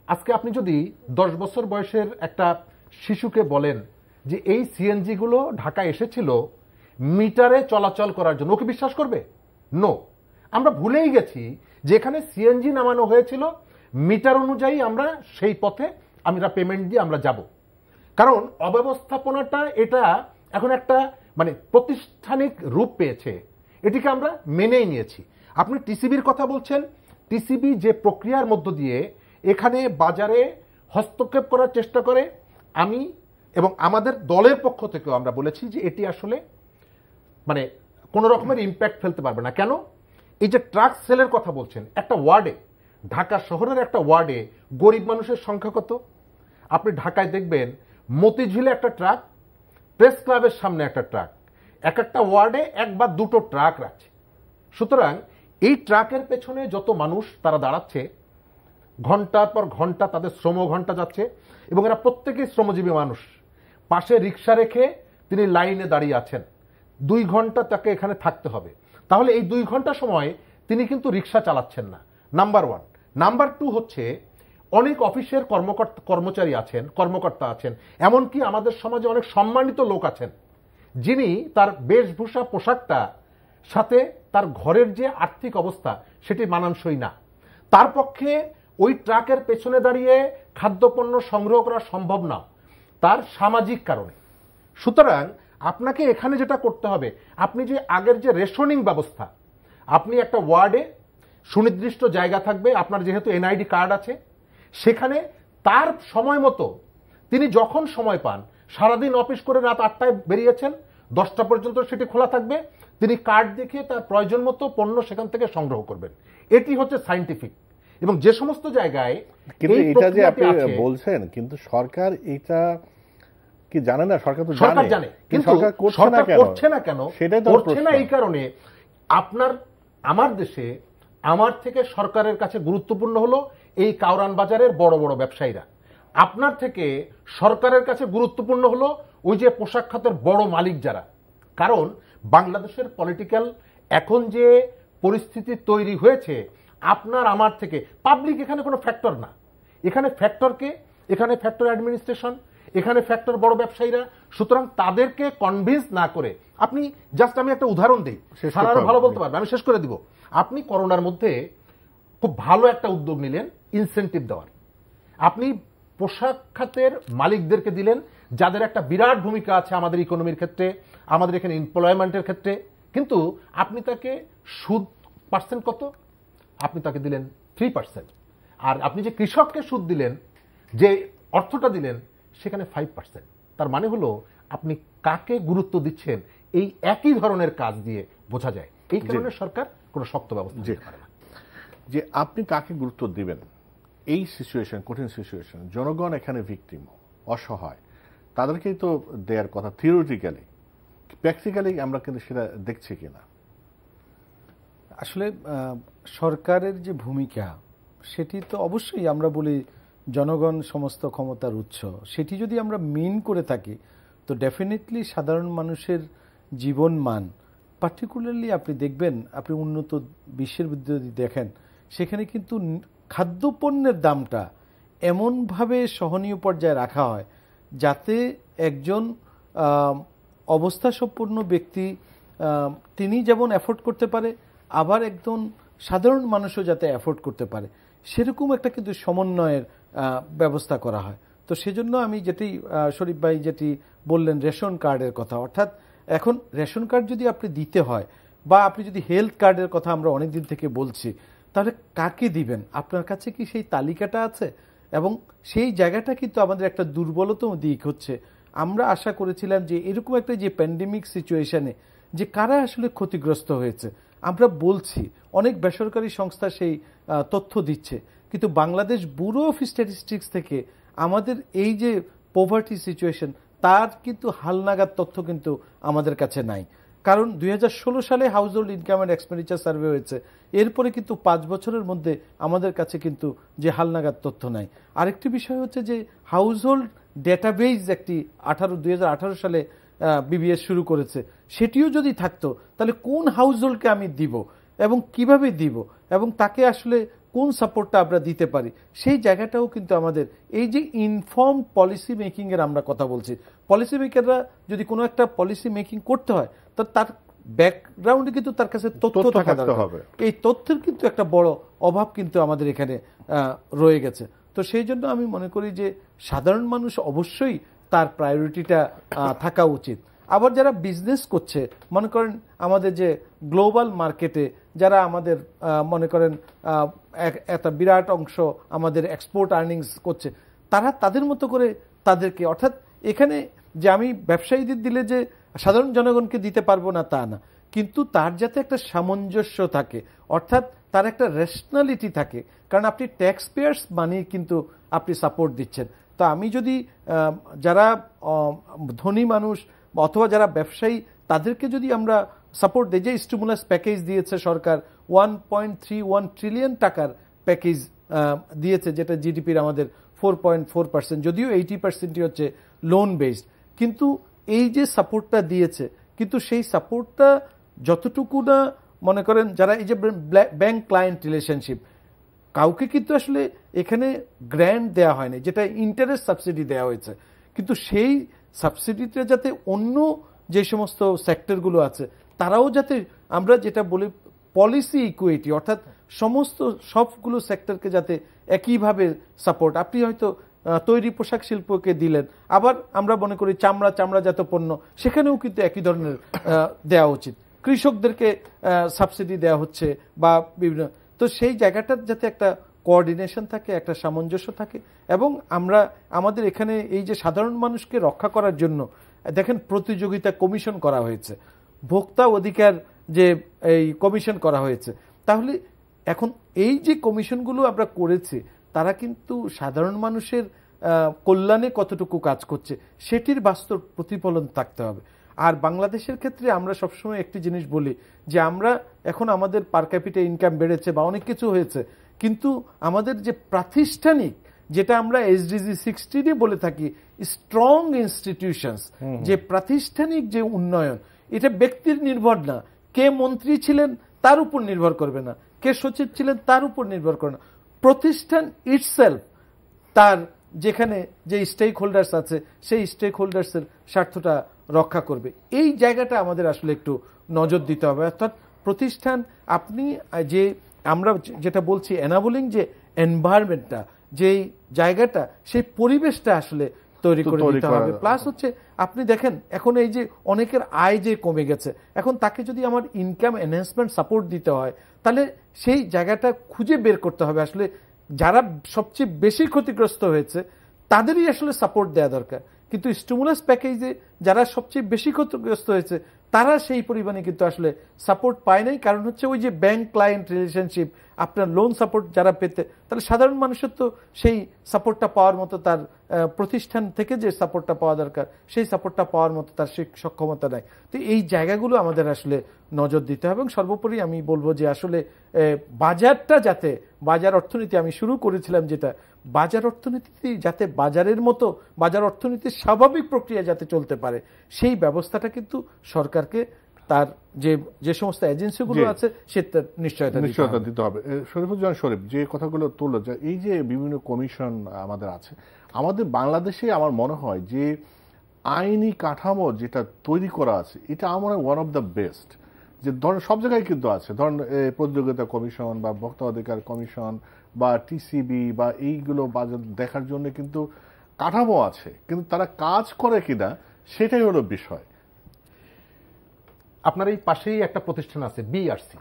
আজকে আপনি যদি 10 বছর বয়সের একটা শিশুকে বলেন যে এই সিএনজি গুলো ঢাকা এসেছিল মিটারে চলাচল করার জন্য, ওকে বিশ্বাস করবে? নো। আমরা ভুলেই গেছি যে এখানে সিএনজি নামানো হয়েছিল মিটার অনুযায়ী, আমরা সেই পথে আমরা পেমেন্ট দিয়ে আমরা যাব। কারণ অব্যবস্থাপনাটা এটা এখন একটা মানে প্রাতিষ্ঠানিক রূপ পেয়েছে, এটিকে আমরা মেনেই নিয়েছি। আপনি টিসিবির কথা বলছেন, টিসিবি যে প্রক্রিয়ার মধ্য দিয়ে এখানে বাজারে হস্তক্ষেপ করার চেষ্টা করে, আমি এবং আমাদের দলের পক্ষ থেকেও আমরা বলেছি যে এটি আসলে মানে কোনো রকমের ইম্প্যাক্ট ফেলতে পারবে না। কেন? এই যে ট্রাক সেলের কথা বলছেন, একটা ওয়ার্ডে, ঢাকা শহরের একটা ওয়ার্ডে গরিব মানুষের সংখ্যা কত? আপনি ঢাকায় দেখবেন মতিঝিলে একটা ট্রাক, প্রেস ক্লাবের সামনে একটা ট্রাক, এক একটা ওয়ার্ডে 1 বা 2টো ট্রাক রাখছে। সুতরাং এই ট্রাকের পেছনে যত মানুষ তারা দাঁড়াচ্ছে, ঘন্টার পর ঘন্টা তাদের শ্রম ঘন্টা যাচ্ছে এবং এরা প্রত্যেকেই শ্রমজীবী মানুষ। পাশে রিক্সা রেখে তিনি লাইনে দাঁড়িয়ে আছেন, 2 ঘন্টা তাকে এখানে থাকতে হবে। তাহলে এই 2 ঘন্টা সময় তিনি কিন্তু রিক্সা চালাচ্ছেন না, নাম্বার 1। নাম্বার 2 হচ্ছে অনেক অফিসের কর্মচারী আছেন, কর্মকর্তা আছেন, এমনকি আমাদের সমাজে অনেক সম্মানিত লোক আছেন যিনি তার বেশভূষা পোশাকটা সাথে তার ঘরের যে আর্থিক অবস্থা সেটি মানানসই না। তার পক্ষে ওই ট্রাকের পেছনে দাঁড়িয়ে খাদ্যপণ্য সংগ্রহ করা সম্ভব না তার সামাজিক কারণে। সুতরাং আপনাকে এখানে যেটা করতে হবে, আপনি যে আগের যে রেশনিং ব্যবস্থা, আপনি একটা ওয়ার্ডে সুনির্দিষ্ট জায়গা থাকবে, আপনার যেহেতু এনআইডি কার্ড আছে, সেখানে তার সময় মতো তিনি যখন সময় পান, সারাদিন অফিস করে রাত 8টায় বেরিয়েছেন, 10টা পর্যন্ত সেটি খোলা থাকবে, তিনি কার্ড দেখিয়ে তার প্রয়োজন মতো পণ্য সেখান থেকে সংগ্রহ করবেন। এটি হচ্ছে সায়েন্টিফিক। এবং যে সমস্ত জায়গায় কিন্তু এটা যে আপনি বলছেন, কিন্তু সরকার এটা কি জানে না? সরকার তো জানে, কিন্তু সরকার করছে না কেন? সেটাই তো করছে না এই কারণে আমার দেশে আমার থেকে সরকারের কাছে গুরুত্বপূর্ণ হলো এই কাউরান বাজারের বড় বড় ব্যবসায়ীরা, আপনার থেকে সরকারের কাছে গুরুত্বপূর্ণ হলো ওই যে পোশাক খাতের বড় মালিক যারা। কারণ বাংলাদেশের পলিটিক্যাল এখন যে পরিস্থিতি তৈরি হয়েছে, আপনার আমার থেকে পাবলিক এখানে কোনো ফ্যাক্টর না। এখানে ফ্যাক্টরকে, এখানে ফ্যাক্টর অ্যাডমিনিস্ট্রেশন, এখানে ফ্যাক্টর বড় ব্যবসায়ীরা। সুতরাং তাদেরকে কনভিন্স না করে, আপনি জাস্ট আমি একটা উদাহরণ দিই, সারারও ভালো বলতে পারবে, আমি শেষ করে দিব। আপনি করোনার মধ্যে খুব ভালো একটা উদ্যোগ নিলেন ইনসেন্টিভ দেওয়ার। আপনি পোশাক খাতের মালিকদেরকে দিলেন, যাদের একটা বিরাট ভূমিকা আছে আমাদের ইকোনমির ক্ষেত্রে, আমাদের এখানে এমপ্লয়মেন্টের ক্ষেত্রে, কিন্তু আপনি তাকে সুদ পার্সেন্ট কত? আপনি তাকে দিলেন 3%। আর আপনি যে কৃষককে সুদ দিলেন, যে অর্থটা দিলেন, সেখানে 5%। তার মানে হলো আপনি কাকে গুরুত্ব দিচ্ছেন এই একই ধরনের কাজ দিয়ে বোঝা যায়। এই কারণে সরকার কোনো শক্ত ব্যবস্থা নিতে পারে না। যে আপনি কাকে গুরুত্ব দিবেন এই সিচুয়েশন, কঠিন সিচুয়েশন, জনগণ এখানে ভিকটিম, অসহায়, তাদেরকেই তো দেয়ার কথা থিওরিটিক্যালি। প্র্যাকটিক্যালি আমরা কিন্তু সেটা দেখছি কিনা। আসলে সরকারের যে ভূমিকা, সেটি তো অবশ্যই আমরা বলি জনগণ সমস্ত ক্ষমতার উৎস, সেটি যদি আমরা মিন করে থাকি তো ডেফিনেটলি সাধারণ মানুষের জীবন মান, পার্টিকুলারলি আপনি দেখবেন, আপনি উন্নত বিশ্বের যদি দেখেন, সেখানে কিন্তু খাদ্যপণ্যের দামটা এমনভাবে সহনীয় পর্যায়ে রাখা হয় যাতে একজন অবস্থা সম্পন্ন ব্যক্তি তিনি যেমন অ্যাফোর্ড করতে পারে, আবার একজন সাধারণ মানুষও যাতে অ্যাফোর্ড করতে পারে, সেরকম একটা কিন্তু সমন্বয়ের ব্যবস্থা করা হয়। তো সেজন্য আমি যেটি শরীফ ভাই যেটি বললেন রেশন কার্ডের কথা, অর্থাৎ এখন রেশন কার্ড যদি আপনি দিতে হয় বা আপনি যদি হেলথ কার্ডের কথা আমরা অনেকদিন থেকে বলছি, তাহলে কাকে দিবেন? আপনার কাছে কি সেই তালিকাটা আছে? এবং সেই জায়গাটা কিন্তু আমাদের একটা দুর্বলতম দিক হচ্ছে। আমরা আশা করেছিলাম যে এরকম একটা যে প্যান্ডেমিক সিচুয়েশনে যে কারা আসলে ক্ষতিগ্রস্ত হয়েছে, আমরা বলছি অনেক বেসরকারি সংস্থা সেই তথ্য দিচ্ছে, কিন্তু বাংলাদেশ ব্যুরো অফ স্ট্যাটিস্টিক্স থেকে আমাদের এই যে পভার্টি সিচুয়েশন তার কিন্তু হালনাগাদ তথ্য কিন্তু আমাদের কাছে নাই। কারণ 2016 সালে house hold income and expenditure survey হয়েছে, এরপরে কিন্তু 5 বছরের মধ্যে আমাদের কাছে কিন্তু যে হালনাগাদ তথ্য নাই। আরেকটি বিষয় হচ্ছে যে হাউস হোল্ড ডেটাবেজ একটি 2018 সালে বিবিএস শুরু করেছে, সেটিও যদি থাকতো তাহলে কোন হাউস হোল্ডকে আমি দিব এবং কিভাবে দিব এবং তাকে আসলে কোন সাপোর্টটা আমরা দিতে পারি, সেই জায়গাটাও কিন্তু আমাদের এই যে ইনফর্ম পলিসি মেকিংয়ের আমরা কথা বলছি, পলিসি মেকাররা যদি কোনো একটা পলিসি মেকিং করতে হয় তো তার ব্যাকগ্রাউন্ডে কিন্তু তার কাছে তথ্য থাকা দরকার। এই তথ্যের কিন্তু একটা বড় অভাব কিন্তু আমাদের এখানে রয়ে গেছে। তো সেই জন্য আমি মনে করি যে সাধারণ মানুষ অবশ্যই তার প্রায়োরিটিটা থাকা উচিত। আবার যারা বিজনেস করছে, মনে করেন আমাদের যে গ্লোবাল মার্কেটে যারা আমাদের মনে করেন একটা বিরাট অংশ আমাদের এক্সপোর্ট আর্নিংস করছে, তারা তাদের মতো করে তাদেরকে, অর্থাৎ এখানে যে আমি ব্যবসায়ীদের দিলে যে সাধারণ জনগণকে দিতে পারবো না তা না, কিন্তু তার যাতে একটা সামঞ্জস্য থাকে, অর্থাৎ তার একটা রেশনালিটি থাকে, কারণ আপনি ট্যাক্স পেয়ার্স মানি কিন্তু আপনি সাপোর্ট দিচ্ছেন। তো আমি যদি যারা ধনী মানুষ অথবা যারা ব্যবসায়ী তাদেরকে যদি আমরা সাপোর্ট দিই, যে স্টিমুলাস প্যাকেজ দিয়েছে সরকার 1.31 ট্রিলিয়ন টাকার প্যাকেজ দিয়েছে, যেটা জিডিপির আমাদের 4.4%, যদিও 80%ই হচ্ছে লোন বেসড, কিন্তু এই যে সাপোর্টটা দিয়েছে, কিন্তু সেই সাপোর্টটা যতটুকু না মনে করেন যারা এই যে ব্যাংক ক্লায়েন্ট রিলেশনশিপ, কাউকে কিন্তু আসলে এখানে গ্র্যান্ট দেওয়া হয়নি, যেটা ইন্টারেস্ট সাবসিডি দেওয়া হয়েছে, কিন্তু সেই সাবসিডিটা যাতে অন্য যে সমস্ত সেক্টরগুলো আছে তারাও যাতে, আমরা যেটা বলি পলিসি ইকুইটি, অর্থাৎ সমস্ত সবগুলো সেক্টরকে যাতে একইভাবে সাপোর্ট, আপনি হয়তো তৈরি পোশাক শিল্পকে দিলেন, আবার আমরা মনে করি চামড়াজাত পণ্য সেখানেও কিন্তু একই ধরনের দেওয়া উচিত, কৃষকদেরকে সাবসিডি দেওয়া হচ্ছে বা বিভিন্ন, তো সেই জায়গাটার যাতে একটা কোঅর্ডিনেশন থাকে, একটা সামঞ্জস্য থাকে। এবং আমরা আমাদের এখানে এই যে সাধারণ মানুষকে রক্ষা করার জন্য দেখেন প্রতিযোগিতা কমিশন করা হয়েছে, ভোক্তা অধিকার যে এই কমিশন করা হয়েছে, তাহলে এখন এই যে কমিশনগুলো আমরা করেছি তারা কিন্তু সাধারণ মানুষের কল্যাণে কতটুকু কাজ করছে সেটির বাস্তব প্রতিফলন থাকতে হবে। আর বাংলাদেশের ক্ষেত্রে আমরা সবসময় একটি জিনিস বলি যে আমরা এখন আমাদের পার ক্যাপিটা ইনকাম বেড়েছে বা অনেক কিছু হয়েছে, কিন্তু আমাদের যে প্রাতিষ্ঠানিক, যেটা আমরা SDG 16 বলে থাকি স্ট্রং ইনস্টিটিউশনস, যে প্রাতিষ্ঠানিক যে উন্নয়ন, এটা ব্যক্তির নির্ভর না, কে মন্ত্রী ছিলেন তার উপর নির্ভর করবে না, কে সচিব ছিলেন তার উপর নির্ভর করে না, প্রতিষ্ঠান ইটসেলফ তার যেখানে যে স্টেক হোল্ডার্স আছে সেই স্টেক হোল্ডার্সের স্বার্থটা রক্ষা করবে। এই জায়গাটা আমাদের আসলে একটু নজর দিতে হবে, অর্থাৎ প্রতিষ্ঠান আপনি যে আমরা যেটা বলছি এনাবলিং যে এনভায়রনমেন্টটা, যেই জায়গাটা, সেই পরিবেশটা আসলে তৈরি করে দিতে হবে। প্লাস হচ্ছে আপনি দেখেন এখন এই যে অনেকের আয় যে কমে গেছে, এখন তাকে যদি আমার ইনকাম এনহ্যান্সমেন্ট সাপোর্ট দিতে হয় তাহলে সেই জায়গাটা খুঁজে বের করতে হবে, আসলে যারা সবচেয়ে বেশি ক্ষতিগ্রস্ত হয়েছে তাদেরই আসলে সাপোর্ট দেওয়া দরকার, কিন্তু স্টিমুলাস প্যাকেজে যারা সবচেয়ে বেশি ক্ষতিগ্রস্ত হয়েছে তারা সেই পরিমাণে কিন্তু আসলে সাপোর্ট পায় নাই। কারণ হচ্ছে ওই যে ব্যাংক ক্লায়েন্ট রিলেশনশিপ, আপনার লোন সাপোর্ট যারা পেতে, তাহলে সাধারণ মানুষের তো সেই সাপোর্টটা পাওয়ার মতো, তার প্রতিষ্ঠান থেকে যে সাপোর্টটা পাওয়া দরকার সেই সাপোর্টটা পাওয়ার মতো তার সক্ষমতা নাই। তো এই জায়গাগুলো আমাদের আসলে নজর দিতে হবে। এবং সর্বোপরি আমি বলবো যে আসলে বাজারটা যাতে, বাজার অর্থনীতি আমি শুরু করেছিলাম যেটা, বাজার অর্থনীতি যাতে বাজারের মতো, বাজার অর্থনীতির স্বাভাবিক প্রক্রিয়া যাতে চলতে পারে সেই ব্যবস্থাটা কিন্তু সরকারকে তার যে সমস্ত এজেন্সিগুলো আছে সেটা নিশ্চয়তা দিতে হবে। শরীফুজ্জামান শরীফ যে কথাগুলো তুললো, যে এই যে বিভিন্ন কমিশন আমাদের আছে, আমাদের বাংলাদেশে আমার মনে হয় যে আইনি কাঠামো যেটা তৈরি করা আছে এটা আমার ওয়ান অফ দ্য বেস্ট। যে ধরেন সব জায়গায় কিন্তু আছে, ধরেন প্রতিযোগিতা কমিশন বা ভোক্তা অধিকার কমিশন বা টিসিবি বা এইগুলো বাজার দেখার জন্য কিন্তু কাঠামো আছে, কিন্তু তারা কাজ করে কিনা সেটাই হলো বিষয়। আপনার এই পাশেই একটা প্রতিষ্ঠান আছে বিআরসি।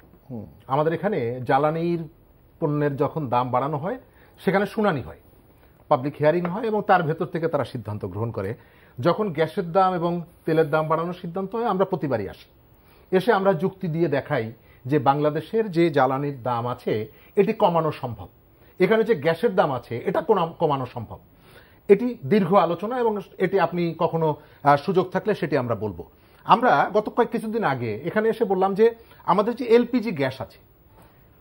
আমাদের এখানে জ্বালানির পণ্যের যখন দাম বাড়ানো হয় সেখানে শুনানি হয়, পাবলিক হিয়ারিং হয় এবং তার ভেতর থেকে তারা সিদ্ধান্ত গ্রহণ করে। যখন গ্যাসের দাম এবং তেলের দাম বাড়ানোর সিদ্ধান্ত হয় আমরা প্রতিবারই আসি, এসে আমরা যুক্তি দিয়ে দেখাই যে বাংলাদেশের যে জ্বালানির দাম আছে এটি কমানো সম্ভব, এখানে যে গ্যাসের দাম আছে এটা কমানো সম্ভব। এটি দীর্ঘ আলোচনা এবং এটি আপনি কখনো সুযোগ থাকলে সেটি আমরা বলবো। আমরা গত কিছুদিন আগে এখানে এসে বললাম যে আমাদের যে এলপিজি গ্যাস আছে,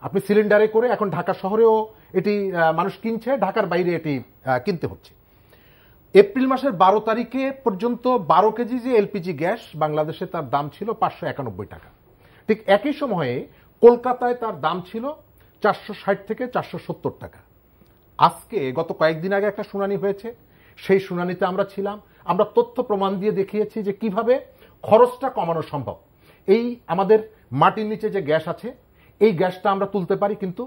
আপনি সিলিন্ডারে করে এখন ঢাকা শহরেও এটি মানুষ কিনছে, ঢাকার বাইরে এটি কিনতে হচ্ছে। এপ্রিল মাসের 12 তারিখে পর্যন্ত 12 কেজি যে এলপিজি গ্যাস বাংলাদেশে তার দাম ছিল 591 টাকা। ঠিক একই সময়ে কলকাতায় তার দাম ছিল 460 থেকে 470 টাকা। আজকে গত কয়েকদিন আগে একটা শুনানি হয়েছে, সেই শুনানিতে আমরা ছিলাম, আমরা তথ্য প্রমাণ দিয়ে দেখিয়েছি যে কিভাবে খরচটা কমানো সম্ভব। এই আমাদের মাটির নিচে যে গ্যাস আছে এই গ্যাসটা আমরা তুলতে পারি, কিন্তু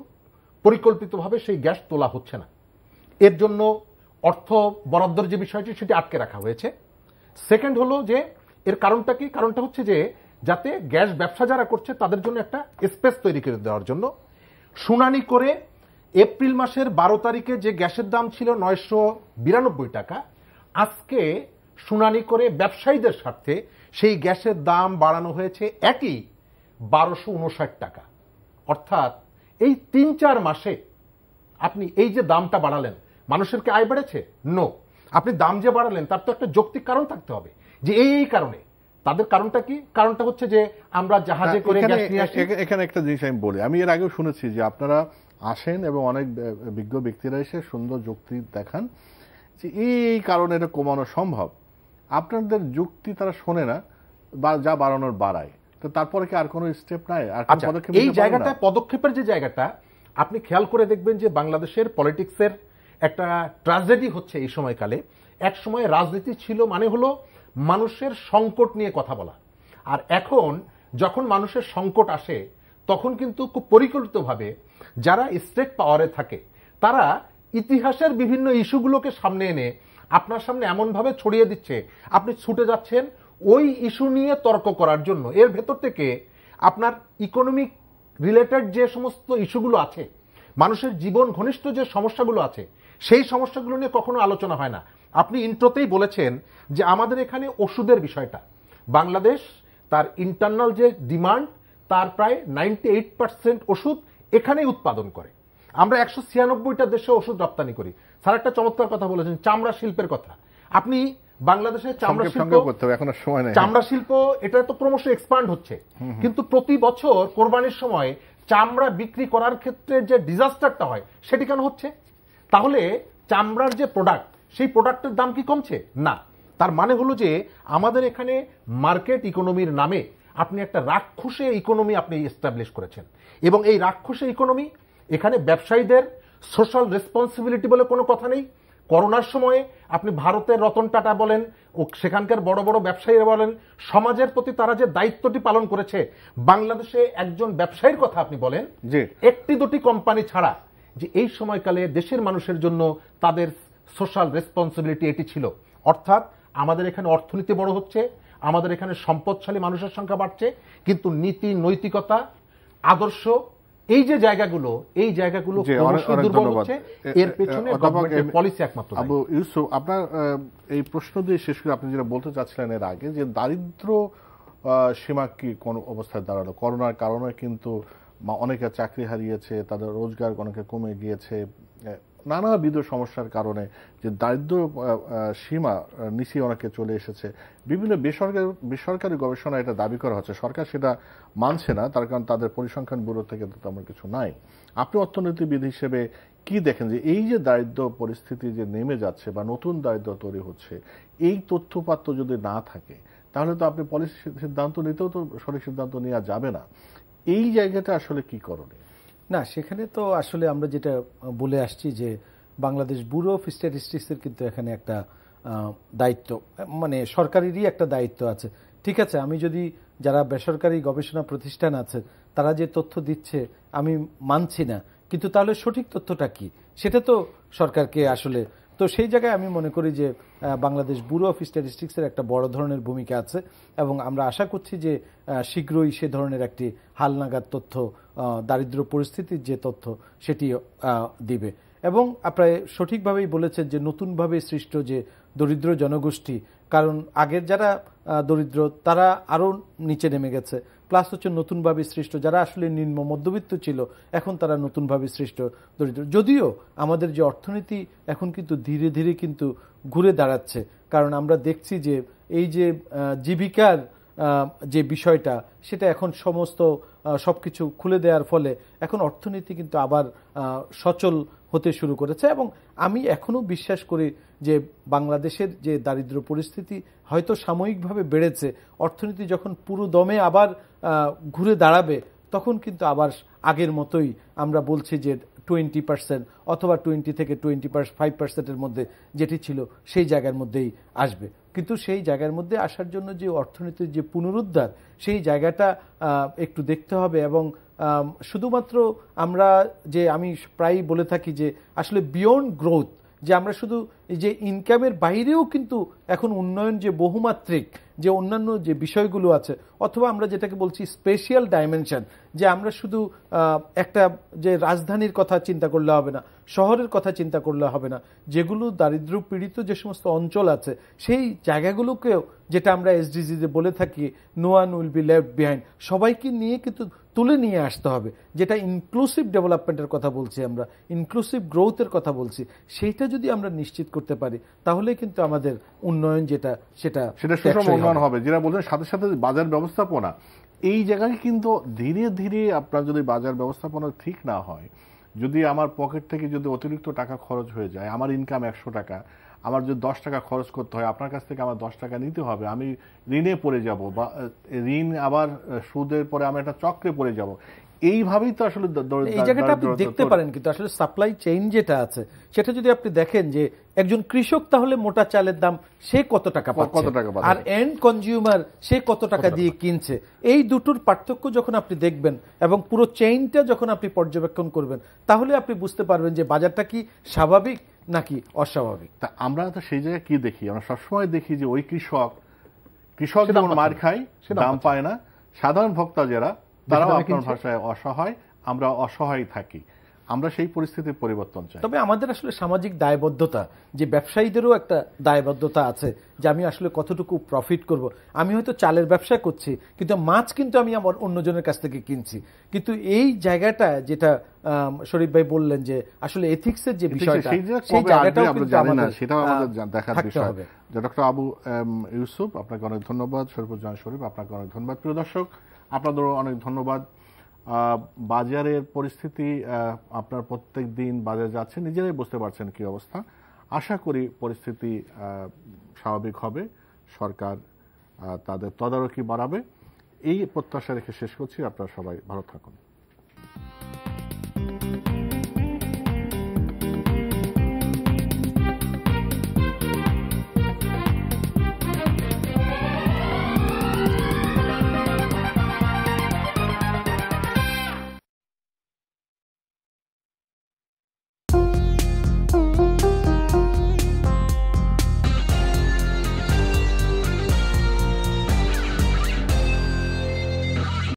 পরিকল্পিতভাবে সেই গ্যাস তোলা হচ্ছে না। এর জন্য অর্থ বরাদ্দের যে বিষয়টি সেটি আটকে রাখা হয়েছে। সেকেন্ড হলো যে এর কারণটা কি? কারণটা হচ্ছে যে যাতে গ্যাস ব্যবসা যারা করছে তাদের জন্য একটা স্পেস তৈরি করে দেওয়ার জন্য শুনানি করে এপ্রিল মাসের 12 তারিখে যে গ্যাসের দাম ছিল 992 টাকা, আজকে শুনানি করে ব্যবসায়ীদের স্বার্থে সেই গ্যাসের দাম বাড়ানো হয়েছে একই 1259 টাকা। অর্থাৎ এই 3-4 মাসে আপনি এই যে দামটা বাড়ালেন, মানুষের কি আয় বেড়েছে? নো। আপনি দাম যে বাড়ালেন তার তো একটা যৌক্তিক কারণ থাকতে হবে যে এই কারণে। তাদের কারণটা কি? কারণটা হচ্ছে যে আমরা জাহাজে করে গ্যাস নিয়ে আসি। এখানে একটা জিনিস আমি বলি, আমি এর আগেও শুনেছি যে আপনারা আসেন এবং অনেক বিজ্ঞ ব্যক্তিরা এসে সুন্দর যুক্তি দেখান যে এই কারণে এটা কমানো সম্ভব। আপনাদের যুক্তি তারা শোনে না, বা যা বাড়ানোর বাড়ায়। তো তারপরে কি আর কোনো স্টেপ নাই? আর এই জায়গাটা পদক্ষেপের যে জায়গাটা আপনি খেয়াল করে দেখবেন যে বাংলাদেশের পলিটিক্সের একটা ট্র্যাজেডি হচ্ছে এই সময়কালে। এক সময় রাজনীতি ছিল মানে হলো মানুষের সংকট নিয়ে কথা বলা, আর এখন যখন মানুষের সংকট আসে তখন কিন্তু খুব পরিকল্পিতভাবে যারা স্টেট পাওয়ারে থাকে তারা ইতিহাসের বিভিন্ন ইস্যুগুলোকে সামনে এনে আপনার সামনে এমনভাবে ছড়িয়ে দিচ্ছে আপনি ছুটে যাচ্ছেন ওই ইস্যু নিয়ে তর্ক করার জন্য। এর ভেতর থেকে আপনার ইকোনমিক রিলেটেড যে সমস্ত ইস্যুগুলো আছে, মানুষের জীবন ঘনিষ্ঠ যে সমস্যাগুলো আছে, সেই সমস্যাগুলো নিয়ে কখনো আলোচনা হয় না। আপনি ইন্ট্রোতেই বলেছেন যে আমাদের এখানে ওষুধের বিষয়টা, বাংলাদেশ তার ইন্টারনাল যে ডিমান্ড তার প্রায় 98% ওষুধ এখানেই উৎপাদন করে। আমরা 196টা দেশে ওষুধ রপ্তানি করি। স্যার একটা চমৎকার কথা বলেছেন, চামড়া শিল্পের কথা। আপনি বাংলাদেশের চামড়া শিল্প এটা তো ক্রমশ এক্সপান্ড হচ্ছে, কিন্তু প্রতি বছর কোরবানির সময় চামড়া বিক্রি করার ক্ষেত্রে যে ডিজাস্টারটা হয় সেটি কেন হচ্ছে? তাহলে চামড়ার যে প্রোডাক্ট সেই প্রোডাক্টের দাম কি কমছে? না। তার মানে হলো যে আমাদের এখানে মার্কেট ইকোনমির নামে আপনি একটা রাক্ষসে ইকোনমি আপনি এস্টাবলিশ করেছেন, এবং এই রাক্ষসে ইকোনমি এখানে ব্যবসায়ীদের সোশ্যাল রেসপন্সিবিলিটি বলে কোনো কথা নেই। করোনার সময়ে আপনি ভারতের রতন টাটা বলেন ও সেখানকার বড় বড় ব্যবসায়ীরা বলেন, সমাজের প্রতি তারা যে দায়িত্বটি পালন করেছে, বাংলাদেশে একজন ব্যবসায়ীর কথা আপনি বলেন যে 1-2টি কোম্পানি ছাড়া, যে এই সময়কালে দেশের মানুষের জন্য তাদের সোশ্যাল রেসপন্সিবিলিটি এটি ছিল। অর্থাৎ আমাদের এখানে অর্থনীতি বড় হচ্ছে, আমাদের এখানে সম্পদশালী মানুষের সংখ্যা বাড়ছে, কিন্তু নীতি, নৈতিকতা, আদর্শ এই যে জায়গাগুলো, এই জায়গাগুলো দুর্বল হচ্ছে। এর পেছনে গভর্নমেন্টের পলিসি একমাত্র। আবু ইউসুফ, আপনার এই প্রশ্ন দিয়ে শেষ করে আপনি যেটা বলতে চাচ্ছিলেন এর আগে, যে দারিদ্র সীমা কি কোন অবস্থায় দাঁড়ালো? করোনার কারণে কিন্তু অনেকে চাকরি হারিয়েছে, তাদের রোজগার অনেকে কমে গিয়েছে, নানাবিধ সমস্যার কারণে যে দারিদ্র সীমা নিচে অনেকে চলে এসেছে। বিভিন্ন বেসরকারি গবেষণা এটা দাবি করা হচ্ছে, সরকার সেটা মানছে না, তার কারণ তাদের পরিসংখ্যান ব্যুরো থেকে তো তেমন কিছু নাই। আপনি অর্থনীতিবিদ হিসেবে কি দেখেন যে এই যে দারিদ্র পরিস্থিতি যে নেমে যাচ্ছে বা নতুন দারিদ্র তৈরি হচ্ছে, এই তথ্যপাত্র যদি না থাকে তাহলে তো আপনি পলিসি সিদ্ধান্ত নিতেও তো সঠিক সিদ্ধান্ত নেওয়া যাবে না। এই জায়গাটা আসলে কি করণীয়? না, সেখানে তো আসলে আমরা যেটা বলে আসছি যে বাংলাদেশ ব্যুরো অফ স্ট্যাটিস্টিক্সের কিন্তু এখানে একটা দায়িত্ব, মানে সরকারেরই একটা দায়িত্ব আছে। ঠিক আছে, আমি যদি যারা বেসরকারি গবেষণা প্রতিষ্ঠান আছে তারা যে তথ্য দিচ্ছে আমি মানছি না, কিন্তু তাহলে সঠিক তথ্যটা কি সেটা তো সরকারকে আসলে, তো সেই জায়গায় আমি মনে করি যে বাংলাদেশ ব্যুরো অফ স্ট্যাটিস্টিক্সের একটা বড় ধরনের ভূমিকা আছে এবং আমরা আশা করছি যে শীঘ্রই সে ধরনের একটি হালনাগাদ তথ্য, দারিদ্র পরিস্থিতির যে তথ্য সেটি দিবে। এবং আপনারা সঠিকভাবেই বলেছেন যে নতুনভাবে সৃষ্ট যে দরিদ্র জনগোষ্ঠী, কারণ আগের যারা দরিদ্র তারা আরও নিচে নেমে গেছে, প্লাস হচ্ছে নতুনভাবে সৃষ্ট যারা আসলে নিম্ন মধ্যবিত্ত ছিল এখন তারা নতুনভাবে সৃষ্ট দরিদ্র। যদিও আমাদের যে অর্থনীতি এখন কিন্তু ধীরে ধীরে কিন্তু ঘুরে দাঁড়াচ্ছে, কারণ আমরা দেখছি যে এই যে জীবিকার যে বিষয়টা সেটা এখন সবকিছু খুলে দেওয়ার ফলে এখন অর্থনীতি কিন্তু আবার সচল হতে শুরু করেছে। এবং আমি এখনো বিশ্বাস করি যে বাংলাদেশের যে দারিদ্র পরিস্থিতি হয়তো সাময়িকভাবে বেড়েছে, অর্থনীতি যখন পুরো দমে আবার ঘুরে দাঁড়াবে তখন কিন্তু আবার আগের মতোই আমরা বলছি যে 20% অথবা 20 থেকে 25%-এর মধ্যে যেটি ছিল সেই জায়গার মধ্যেই আসবে। কিন্তু সেই জায়গার মধ্যে আসার জন্য যে অর্থনীতির যে পুনরুদ্ধার সেই জায়গাটা একটু দেখতে হবে। এবং শুধুমাত্র আমরা যে আমি প্রায়ই বলে থাকি যে আসলে বিয়ন্ড গ্রোথ, যে আমরা শুধু যে ইনকামের বাইরেও কিন্তু এখন উন্নয়ন যে বহুমাত্রিক যে অন্যান্য যে বিষয়গুলো আছে, অথবা আমরা যেটাকে বলছি স্পেশাল ডাইমেনশন, যে আমরা শুধু একটা যে রাজধানীর কথা চিন্তা করলে হবে না, শহরের কথা চিন্তা করলে হবে না, যেগুলো দারিদ্র পীড়িত যে সমস্ত অঞ্চল আছে সেই জায়গাগুলোকেও, যেটা আমরা এসডিজিতে বলে থাকি no one will be left behind, সবাইকে নিয়ে কিন্তু তুলে নিয়ে আসতে হবে, যেটা ইনক্লুসিভ ডেভেলপমেন্টের কথা বলছি, আমরা ইনক্লুসিভ গ্রোথের কথা বলছি, সেইটা যদি আমরা নিশ্চিত করতে পারি তাহলে কিন্তু আমাদের উন্নয়ন যেটা সেটা সুষম উন্নয়ন হবে। যেটা বলছেন সাথে সাথে বাজার ব্যবস্থাপনা, এই জায়গায় কিন্তু ধীরে ধীরে আপনার যদি বাজার ব্যবস্থাপনা ঠিক না হয়, যদি আমার পকেট থেকে যদি অতিরিক্ত টাকা খরচ হয়ে যায়, আমার ইনকাম 100 টাকা, আমার যদি 10 টাকা খরচ করতে হয়, আপনার কাছ থেকে আমার 10 টাকা নিতে হবে, আমি ঋণে পড়ে যাব, বা ঋণ আবার সুদের পরে আমি একটা চক্রে পড়ে যাব। এইভাবেই তো আসলে এই জায়গাটা আপনি দেখতে পারেন। কিন্তু আসলে সাপ্লাই চেইন যেটা আছে সেটা যদি আপনি দেখেন যে একজন কৃষক তাহলে মোটা চালের দাম সে কত টাকা পাচ্ছে, আর এন্ড কনজিউমার সে কত টাকা দিয়ে কিনছে, এই দুটোর পার্থক্য যখন আপনি দেখবেন এবং পুরো চেইনটা যখন আপনি পর্যবেক্ষণ করবেন তাহলে আপনি বুঝতে পারবেন যে বাজারটা কি স্বাভাবিক নাকি অস্বাভাবিক। তা আমরা তো সেই জায়গায় কি দেখি, আমরা সবসময় দেখি যে ওই কৃষক যেমন মার খায়, দাম পায় না, সাধারণ ভোক্তা যারা তারাও আপনার ভাষায় অসহায়, আমরা অসহায় থাকি। আমরা সেই পরিস্থিতির পরিবর্তন চাই। তবে আমাদের আসলে সামাজিক দায়বদ্ধতা, যে ব্যবসায়ীদেরও একটা দায়বদ্ধতা আছে যে আমি আসলে কতটুকু প্রফিট করব। আমি হয়তো চালের ব্যবসা করছি কিন্তু মাছ কিন্তু আমি আমার অন্যজনের কাছ থেকে কিনছি, কিন্তু এই জায়গাটা যেটা শরীফ ভাই বললেন যে আসলে এথিক্সের যে বিষয়টা সেই জায়গাটাও কিন্তু আমাদের সেটাও আমাদের দেখার বিষয় হবে। ডক্টর আবু ইউসুফ, আপনাকে অনেক ধন্যবাদ। শরীফুজ্জামান শরীফ, আপনাকে অনেক ধন্যবাদ। প্রিয় দর্শক, আপনাদেরও অনেক ধন্যবাদ। বাজারের পরিস্থিতি আপনার প্রত্যেক দিন বাজারে যাচ্ছে, নিজেরাই বুঝতে পারছেন কি অবস্থা। আশা করি পরিস্থিতি স্বাভাবিক হবে, সরকার তাদের তদারকি বাড়াবে, এই প্রত্যাশা রেখে শেষ করছি। আপনারা সবাই ভালো থাকুন।